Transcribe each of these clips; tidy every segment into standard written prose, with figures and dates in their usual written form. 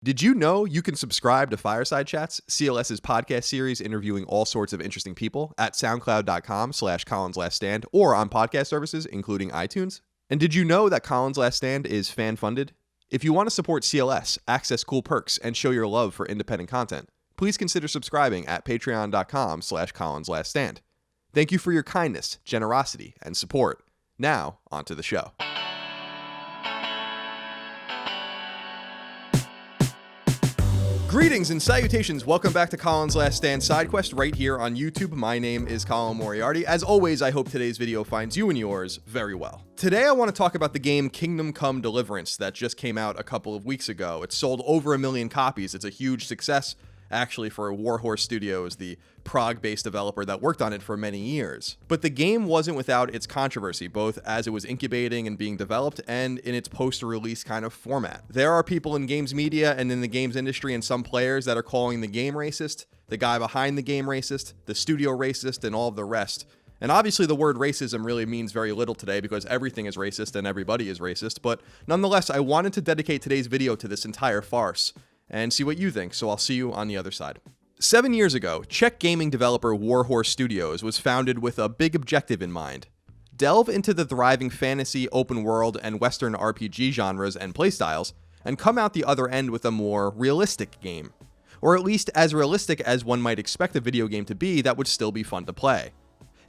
Did you know you can subscribe to Fireside Chats, CLS's podcast series interviewing all sorts of interesting people at soundcloud.com/Colin's Last Stand or on podcast services, including iTunes? And did you know that Colin's Last Stand is fan-funded? If you want to support CLS, access cool perks, and show your love for independent content, please consider subscribing at patreon.com/Colin's Last Stand. Thank you for your kindness, generosity, and support. Now, onto the show. Greetings and salutations. Welcome back to Colin's Last Stand side quest right here on YouTube. My name is Colin Moriarty. As always, I hope today's video finds you and yours very well. Today, I want to talk about the game Kingdom Come Deliverance that just came out a couple of weeks ago. It sold over 1 million copies. It's a huge success, actually, for Warhorse Studios, the Prague-based developer that worked on it for many years. But the game wasn't without its controversy, both as it was incubating and being developed and in its post-release kind of format. There are people in games media and in the games industry and some players that are calling the game racist, the guy behind the game racist, the studio racist, and all of the rest. And obviously the word racism really means very little today because everything is racist and everybody is racist, but nonetheless, I wanted to dedicate today's video to this entire farce and see what you think, so I'll see you on the other side. 7 years ago, Czech gaming developer Warhorse Studios was founded with a big objective in mind: delve into the thriving fantasy, open world, and Western RPG genres and playstyles, and come out the other end with a more realistic game. Or at least as realistic as one might expect a video game to be that would still be fun to play.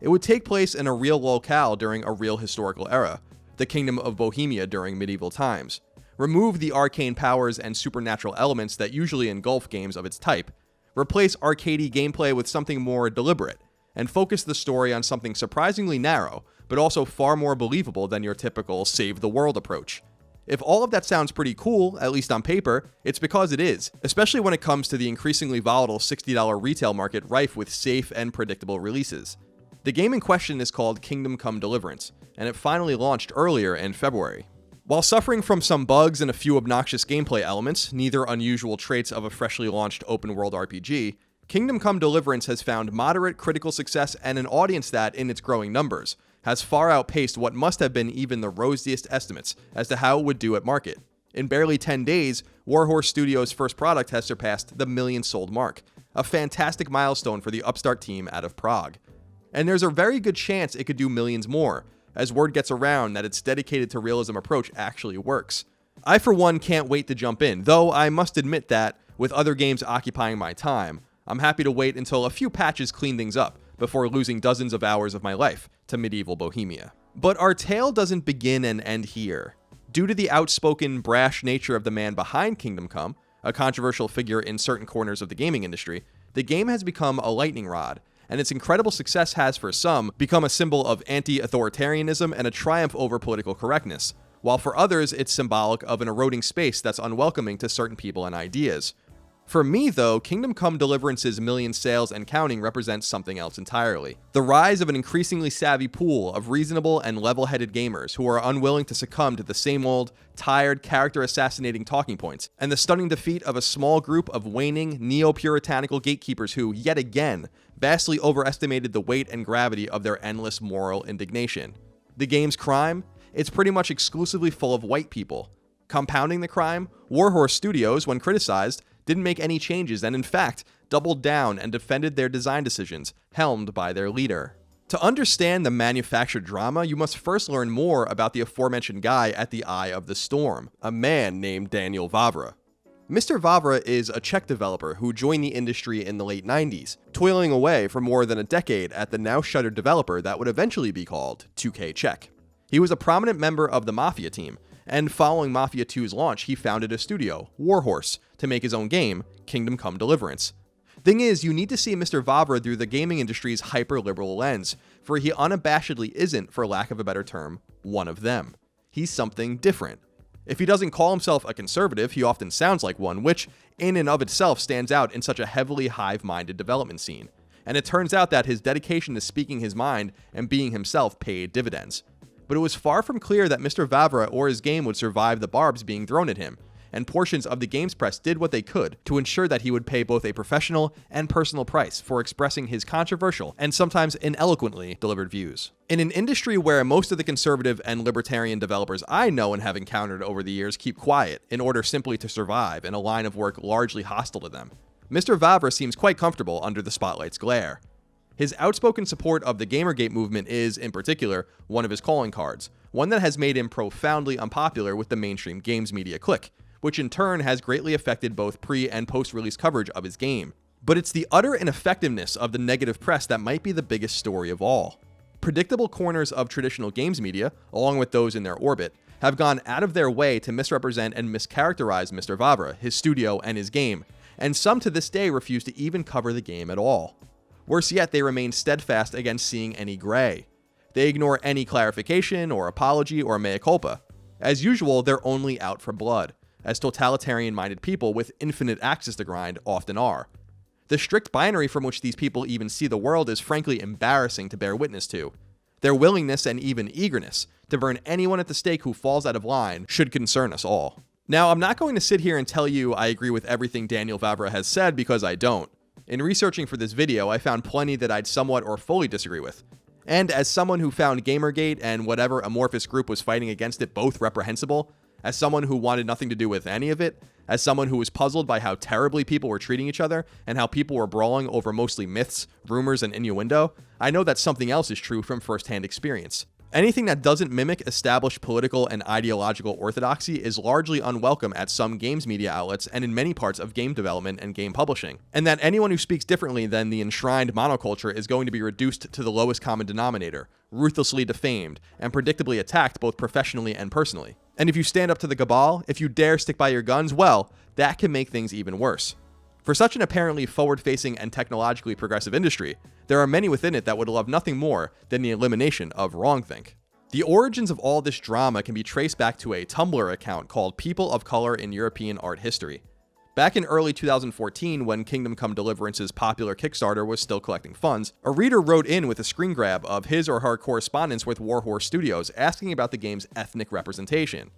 It would take place in a real locale during a real historical era, the Kingdom of Bohemia during medieval times. Remove the arcane powers and supernatural elements that usually engulf games of its type. Replace arcadey gameplay with something more deliberate, and focus the story on something surprisingly narrow, but also far more believable than your typical save-the-world approach. If all of that sounds pretty cool, at least on paper, it's because it is, especially when it comes to the increasingly volatile $60 retail market rife with safe and predictable releases. The game in question is called Kingdom Come Deliverance, and it finally launched earlier in February. While suffering from some bugs and a few obnoxious gameplay elements, neither unusual traits of a freshly launched open-world RPG, Kingdom Come Deliverance has found moderate critical success and an audience that, in its growing numbers, has far outpaced what must have been even the rosiest estimates as to how it would do at market. In barely 10 days, Warhorse Studios' first product has surpassed the million-sold mark, a fantastic milestone for the upstart team out of Prague. And there's a very good chance it could do millions more, as word gets around that its dedicated to realism approach actually works. I, for one, can't wait to jump in, though I must admit that, with other games occupying my time, I'm happy to wait until a few patches clean things up before losing dozens of hours of my life to medieval Bohemia. But our tale doesn't begin and end here. Due to the outspoken, brash nature of the man behind Kingdom Come, a controversial figure in certain corners of the gaming industry, the game has become a lightning rod, and its incredible success has, for some, become a symbol of anti-authoritarianism and a triumph over political correctness, while for others, it's symbolic of an eroding space that's unwelcoming to certain people and ideas. For me, though, Kingdom Come Deliverance's million sales and counting represents something else entirely. The rise of an increasingly savvy pool of reasonable and level-headed gamers who are unwilling to succumb to the same old, tired, character-assassinating talking points, and the stunning defeat of a small group of waning, neo-puritanical gatekeepers who, yet again, vastly overestimated the weight and gravity of their endless moral indignation. The game's crime? It's pretty much exclusively full of white people. Compounding the crime, Warhorse Studios, when criticized, didn't make any changes and in fact doubled down and defended their design decisions, helmed by their leader. To understand the manufactured drama, you must first learn more about the aforementioned guy at the eye of the storm, a man named Daniel Vavra. Mr. Vavra is a Czech developer who joined the industry in the late 90s, toiling away for more than a decade at the now-shuttered developer that would eventually be called 2K Czech. He was a prominent member of the Mafia team, and following Mafia 2's launch, he founded a studio, Warhorse, to make his own game, Kingdom Come Deliverance. Thing is, you need to see Mr. Vavra through the gaming industry's hyper-liberal lens, for he unabashedly isn't, for lack of a better term, one of them. He's something different. If he doesn't call himself a conservative, he often sounds like one, which, in and of itself, stands out in such a heavily hive-minded development scene. And it turns out that his dedication to speaking his mind and being himself paid dividends. But it was far from clear that Mr. Vavra or his game would survive the barbs being thrown at him, and portions of the games press did what they could to ensure that he would pay both a professional and personal price for expressing his controversial and sometimes ineloquently delivered views. In an industry where most of the conservative and libertarian developers I know and have encountered over the years keep quiet in order simply to survive in a line of work largely hostile to them, Mr. Vavra seems quite comfortable under the spotlight's glare. His outspoken support of the Gamergate movement is, in particular, one of his calling cards, one that has made him profoundly unpopular with the mainstream games media clique, which in turn has greatly affected both pre- and post-release coverage of his game. But it's the utter ineffectiveness of the negative press that might be the biggest story of all. Predictable corners of traditional games media, along with those in their orbit, have gone out of their way to misrepresent and mischaracterize Mr. Vavra, his studio, and his game, and some to this day refuse to even cover the game at all. Worse yet, they remain steadfast against seeing any gray. They ignore any clarification or apology or mea culpa. As usual, they're only out for blood, as totalitarian-minded people with infinite axes to grind often are. The strict binary from which these people even see the world is frankly embarrassing to bear witness to. Their willingness and even eagerness to burn anyone at the stake who falls out of line should concern us all. Now, I'm not going to sit here and tell you I agree with everything Daniel Vavra has said, because I don't. In researching for this video, I found plenty that I'd somewhat or fully disagree with. And as someone who found Gamergate and whatever amorphous group was fighting against it both reprehensible, as someone who wanted nothing to do with any of it, as someone who was puzzled by how terribly people were treating each other and how people were brawling over mostly myths, rumors, and innuendo, I know that something else is true from firsthand experience. Anything that doesn't mimic established political and ideological orthodoxy is largely unwelcome at some games media outlets and in many parts of game development and game publishing. And that anyone who speaks differently than the enshrined monoculture is going to be reduced to the lowest common denominator, ruthlessly defamed, and predictably attacked both professionally and personally. And if you stand up to the cabal, if you dare stick by your guns, well, that can make things even worse. For such an apparently forward-facing and technologically progressive industry, there are many within it that would love nothing more than the elimination of wrongthink. The origins of all this drama can be traced back to a Tumblr account called People of Color in European Art History. Back in early 2014, when Kingdom Come Deliverance's popular Kickstarter was still collecting funds, a reader wrote in with a screen grab of his or her correspondence with Warhorse Studios asking about the game's ethnic representation.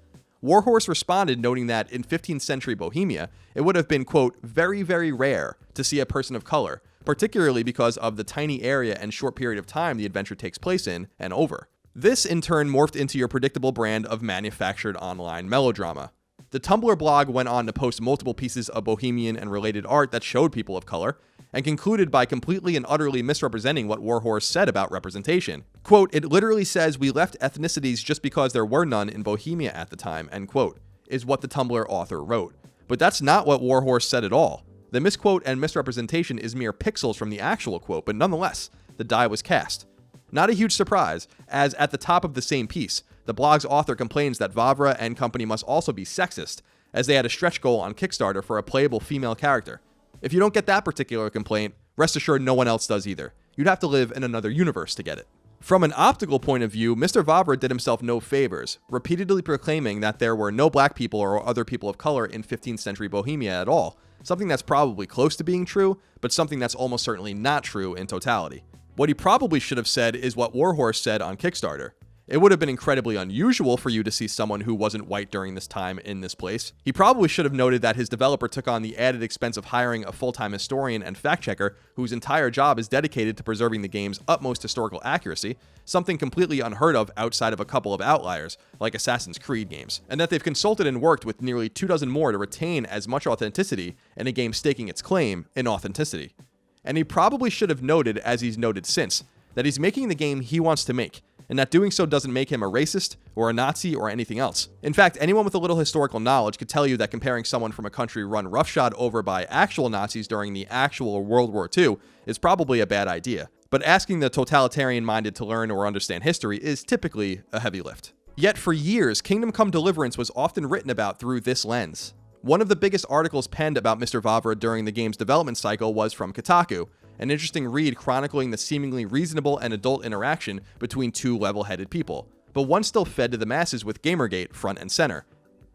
Warhorse responded, noting that in 15th century Bohemia, it would have been, quote, very, very rare to see a person of color, particularly because of the tiny area and short period of time the adventure takes place in and over. This, in turn, morphed into your predictable brand of manufactured online melodrama. The Tumblr blog went on to post multiple pieces of Bohemian and related art that showed people of color, and concluded by completely and utterly misrepresenting what Warhorse said about representation. Quote, it literally says we left ethnicities just because there were none in Bohemia at the time, end quote, is what the Tumblr author wrote. But that's not what Warhorse said at all. The misquote and misrepresentation is mere pixels from the actual quote, but nonetheless, the die was cast. Not a huge surprise, as at the top of the same piece, the blog's author complains that Vavra and company must also be sexist, as they had a stretch goal on Kickstarter for a playable female character. If you don't get that particular complaint, rest assured no one else does either. You'd have to live in another universe to get it. From an optical point of view, Mr. Vavra did himself no favors, repeatedly proclaiming that there were no black people or other people of color in 15th century Bohemia at all, something that's probably close to being true, but something that's almost certainly not true in totality. What he probably should have said is what Warhorse said on Kickstarter. It would have been incredibly unusual for you to see someone who wasn't white during this time in this place. He probably should have noted that his developer took on the added expense of hiring a full-time historian and fact-checker whose entire job is dedicated to preserving the game's utmost historical accuracy, something completely unheard of outside of a couple of outliers, like Assassin's Creed games, and that they've consulted and worked with nearly 24 more to retain as much authenticity in a game staking its claim in authenticity. And he probably should have noted, as he's noted since, that he's making the game he wants to make, and that doing so doesn't make him a racist or a Nazi or anything else. In fact, anyone with a little historical knowledge could tell you that comparing someone from a country run roughshod over by actual Nazis during the actual World War II is probably a bad idea. But asking the totalitarian-minded to learn or understand history is typically a heavy lift. Yet for years, Kingdom Come Deliverance was often written about through this lens. One of the biggest articles penned about Mr. Vavra during the game's development cycle was from Kotaku, an interesting read chronicling the seemingly reasonable and adult interaction between two level-headed people, but one still fed to the masses with Gamergate front and center.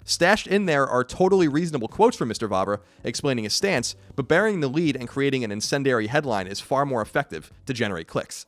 Stashed in there are totally reasonable quotes from Mr. Vavra explaining his stance, but burying the lead and creating an incendiary headline is far more effective to generate clicks.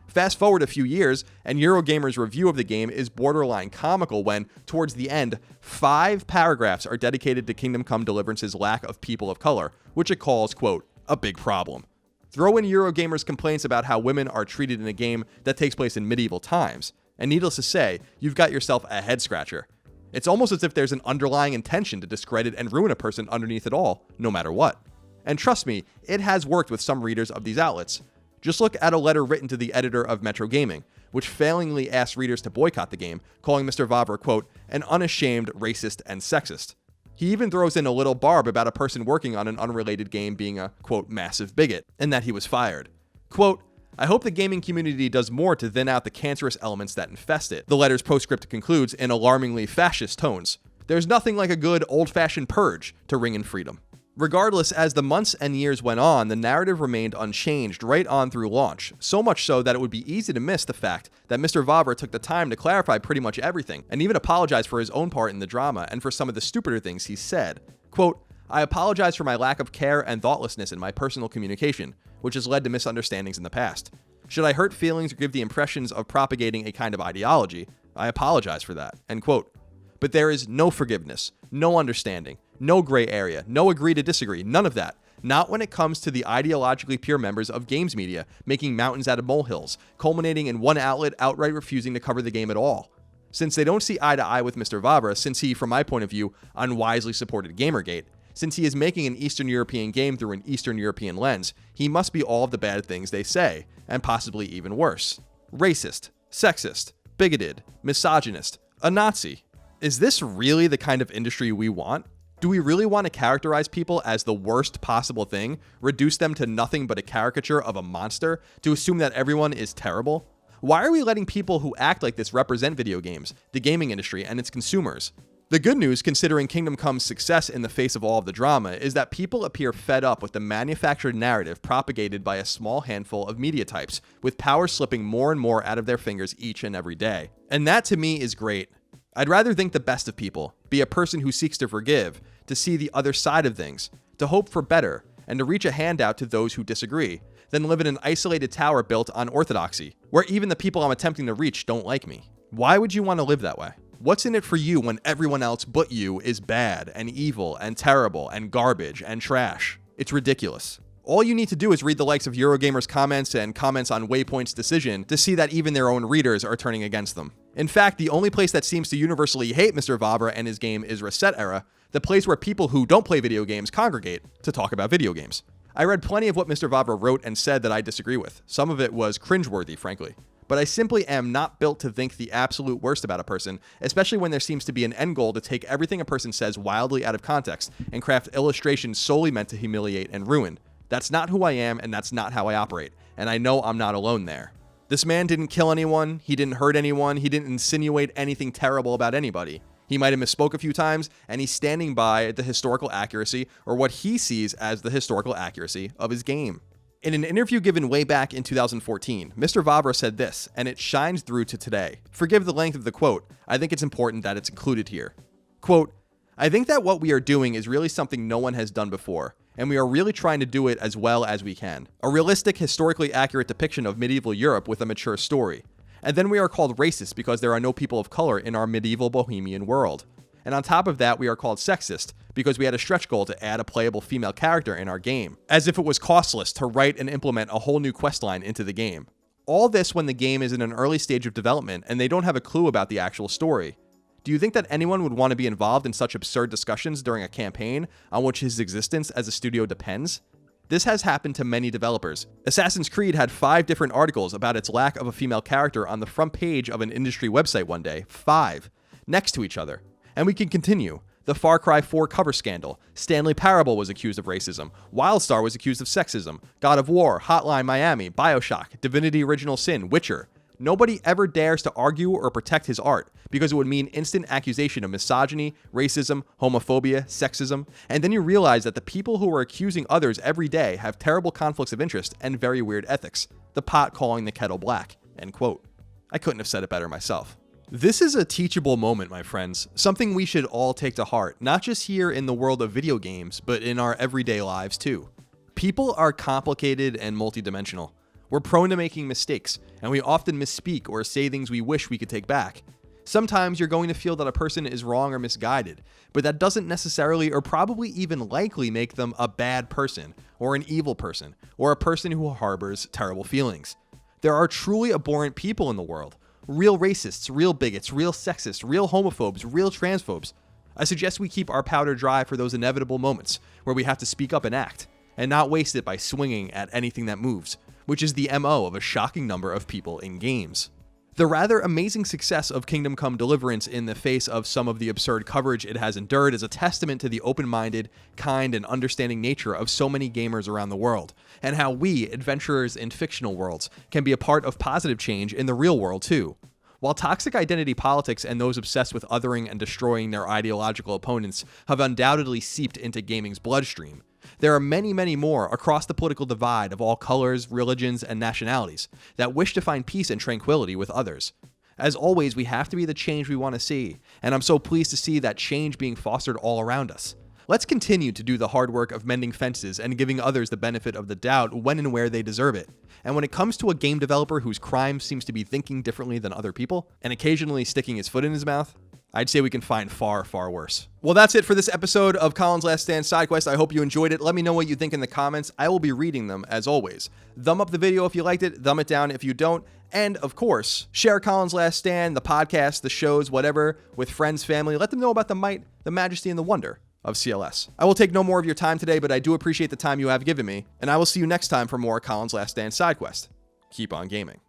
Fast forward a few years, and Eurogamer's review of the game is borderline comical when, towards the end, 5 paragraphs are dedicated to Kingdom Come Deliverance's lack of people of color, which it calls, quote, a big problem. Throw in Eurogamer's complaints about how women are treated in a game that takes place in medieval times, and needless to say, you've got yourself a head-scratcher. It's almost as if there's an underlying intention to discredit and ruin a person underneath it all, no matter what. And trust me, it has worked with some readers of these outlets. Just look at a letter written to the editor of Metro Gaming, which failingly asked readers to boycott the game, calling Mr. Vavra, quote, an unashamed racist and sexist. He even throws in a little barb about a person working on an unrelated game being a, quote, massive bigot, and that he was fired. Quote, I hope the gaming community does more to thin out the cancerous elements that infest it. The letter's postscript concludes in alarmingly fascist tones. There's nothing like a good old-fashioned purge to ring in freedom. Regardless, as the months and years went on, the narrative remained unchanged right on through launch, so much so that it would be easy to miss the fact that Mr. Vavra took the time to clarify pretty much everything, and even apologize for his own part in the drama and for some of the stupider things he said. Quote, I apologize for my lack of care and thoughtlessness in my personal communication, which has led to misunderstandings in the past. Should I hurt feelings or give the impressions of propagating a kind of ideology, I apologize for that, end quote. But there is no forgiveness, no understanding, no gray area, no agree to disagree, none of that. Not when it comes to the ideologically pure members of games media making mountains out of molehills, culminating in one outlet outright refusing to cover the game at all. Since they don't see eye to eye with Mr. Vavra, since he, from my point of view, unwisely supported Gamergate, since he is making an Eastern European game through an Eastern European lens, he must be all of the bad things they say, and possibly even worse. Racist, sexist, bigoted, misogynist, a Nazi. Is this really the kind of industry we want? Do we really want to characterize people as the worst possible thing, reduce them to nothing but a caricature of a monster, to assume that everyone is terrible? Why are we letting people who act like this represent video games, the gaming industry, and its consumers? The good news, considering Kingdom Come's success in the face of all of the drama, is that people appear fed up with the manufactured narrative propagated by a small handful of media types, with power slipping more and more out of their fingers each and every day. And that to me is great. I'd rather think the best of people, be a person who seeks to forgive, to see the other side of things, to hope for better, and to reach a hand out to those who disagree, than live in an isolated tower built on orthodoxy, where even the people I'm attempting to reach don't like me. Why would you want to live that way? What's in it for you when everyone else but you is bad and evil and terrible and garbage and trash? It's ridiculous. All you need to do is read the likes of Eurogamer's comments and comments on Waypoint's decision to see that even their own readers are turning against them. In fact, the only place that seems to universally hate Mr. Vavra and his game is Reset Era, the place where people who don't play video games congregate to talk about video games. I read plenty of what Mr. Vavra wrote and said that I disagree with. Some of it was cringeworthy, frankly. But I simply am not built to think the absolute worst about a person, especially when there seems to be an end goal to take everything a person says wildly out of context and craft illustrations solely meant to humiliate and ruin. That's not who I am, and that's not how I operate, and I know I'm not alone there. This man didn't kill anyone, he didn't hurt anyone, he didn't insinuate anything terrible about anybody. He might have misspoke a few times, and he's standing by the historical accuracy, or what he sees as the historical accuracy, of his game. In an interview given way back in 2014, Mr. Vavra said this, and it shines through to today. Forgive the length of the quote, I think it's important that it's included here. Quote, I think that what we are doing is really something no one has done before, and we are really trying to do it as well as we can. A realistic, historically accurate depiction of medieval Europe with a mature story. And then we are called racist because there are no people of color in our medieval bohemian world. And on top of that, we are called sexist because we had a stretch goal to add a playable female character in our game, as if it was costless to write and implement a whole new questline into the game. All this when the game is in an early stage of development and they don't have a clue about the actual story. Do you think that anyone would want to be involved in such absurd discussions during a campaign on which his existence as a studio depends? This has happened to many developers. Assassin's Creed had 5 different articles about its lack of a female character on the front page of an industry website one day. 5. Next to each other. And we can continue. The Far Cry 4 cover scandal. Stanley Parable was accused of racism. WildStar was accused of sexism. God of War, Hotline Miami, BioShock, Divinity Original Sin, Witcher. Nobody ever dares to argue or protect his art because it would mean instant accusation of misogyny, racism, homophobia, sexism, and then you realize that the people who are accusing others every day have terrible conflicts of interest and very weird ethics. The pot calling the kettle black. End quote. I couldn't have said it better myself. This is a teachable moment, my friends, something we should all take to heart, not just here in the world of video games, but in our everyday lives too. People are complicated and multidimensional. We're prone to making mistakes, and we often misspeak or say things we wish we could take back. Sometimes you're going to feel that a person is wrong or misguided, but that doesn't necessarily or probably even likely make them a bad person, or an evil person, or a person who harbors terrible feelings. There are truly abhorrent people in the world. Real racists, real bigots, real sexists, real homophobes, real transphobes. I suggest we keep our powder dry for those inevitable moments where we have to speak up and act, and not waste it by swinging at anything that moves, which is the MO of a shocking number of people in games. The rather amazing success of Kingdom Come Deliverance in the face of some of the absurd coverage it has endured is a testament to the open-minded, kind, and understanding nature of so many gamers around the world, and how we, adventurers in fictional worlds, can be a part of positive change in the real world too. While toxic identity politics and those obsessed with othering and destroying their ideological opponents have undoubtedly seeped into gaming's bloodstream, there are many, many more across the political divide of all colors, religions, and nationalities that wish to find peace and tranquility with others. As always, we have to be the change we want to see, and I'm so pleased to see that change being fostered all around us. Let's continue to do the hard work of mending fences and giving others the benefit of the doubt when and where they deserve it. And when it comes to a game developer whose crime seems to be thinking differently than other people, and occasionally sticking his foot in his mouth, I'd say we can find far, far worse. Well, that's it for this episode of Colin's Last Stand Side Quest. I hope you enjoyed it. Let me know what you think in the comments. I will be reading them, as always. Thumb up the video if you liked it, thumb it down if you don't. And, of course, share Colin's Last Stand, the podcast, the shows, whatever, with friends, family. Let them know about the might, the majesty, and the wonder of CLS. I will take no more of your time today, but I do appreciate the time you have given me, and I will see you next time for more Colin's Last Stand Side Quest. Keep on gaming.